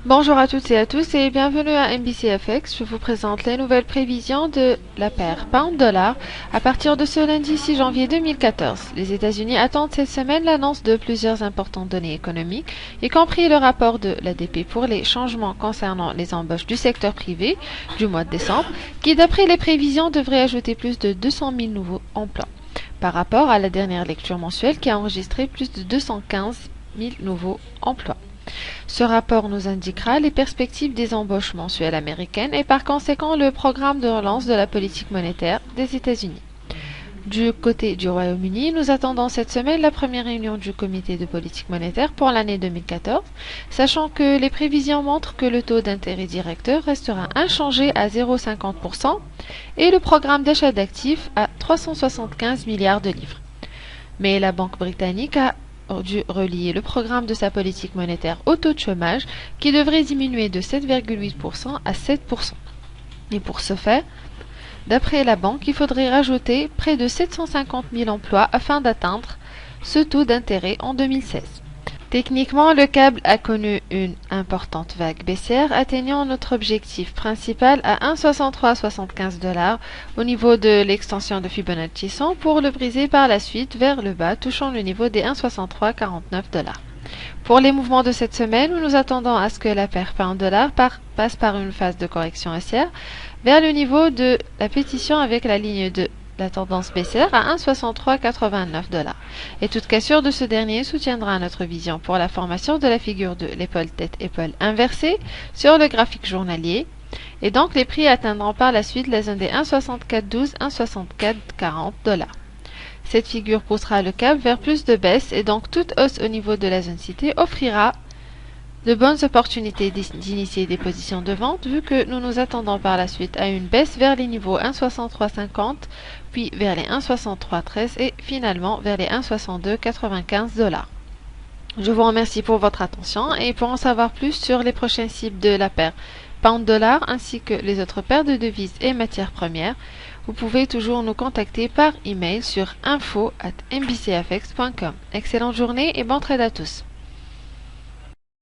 Bonjour à toutes et à tous et bienvenue à NBCFX. Je vous présente les nouvelles prévisions de la paire pound-dollar à partir de ce lundi 6 janvier 2014. Les États-Unis attendent cette semaine l'annonce de plusieurs importantes données économiques, y compris le rapport de l'ADP pour les changements concernant les embauches du secteur privé du mois de décembre, qui d'après les prévisions devrait ajouter plus de 200 000 nouveaux emplois, par rapport à la dernière lecture mensuelle qui a enregistré plus de 215 000 nouveaux emplois. Ce rapport nous indiquera les perspectives des embauches mensuelles américaines et par conséquent le programme de relance de la politique monétaire des États-Unis. Du côté du Royaume-Uni, nous attendons cette semaine la première réunion du comité de politique monétaire pour l'année 2014, sachant que les prévisions montrent que le taux d'intérêt directeur restera inchangé à 0,50% et le programme d'achat d'actifs à 375 milliards de livres. Mais la Banque britannique a dû relier le programme de sa politique monétaire au taux de chômage qui devrait diminuer de 7,8% à 7%. Et pour ce faire, d'après la banque, il faudrait rajouter près de 750 000 emplois afin d'atteindre ce taux d'intérêt en 2016. Techniquement, le câble a connu une importante vague baissière, atteignant notre objectif principal à 1,6375$ au niveau de l'extension de Fibonacci 100 pour le briser par la suite vers le bas, touchant le niveau des 1,6349$. Pour les mouvements de cette semaine, nous nous attendons à ce que la paire pound-dollar passe par une phase de correction haussière vers le niveau de la pétition avec la ligne de la tendance baissière à 1,6389$. Et toute cassure de ce dernier soutiendra notre vision pour la formation de la figure de l'épaule-tête-épaule inversée sur le graphique journalier. Et donc les prix atteindront par la suite la zone des 1,6412, 1,6440$. Cette figure poussera le cap vers plus de baisse et donc toute hausse au niveau de la zone citée offrira de bonnes opportunités d'initier des positions de vente vu que nous nous attendons par la suite à une baisse vers les niveaux 1,6350, puis vers les 1,6313 et finalement vers les 1,6295$. Je vous remercie pour votre attention et pour en savoir plus sur les prochaines cibles de la paire pound-dollar ainsi que les autres paires de devises et matières premières, vous pouvez toujours nous contacter par email sur info@mbcfx.com. Excellente journée et bon trade à tous.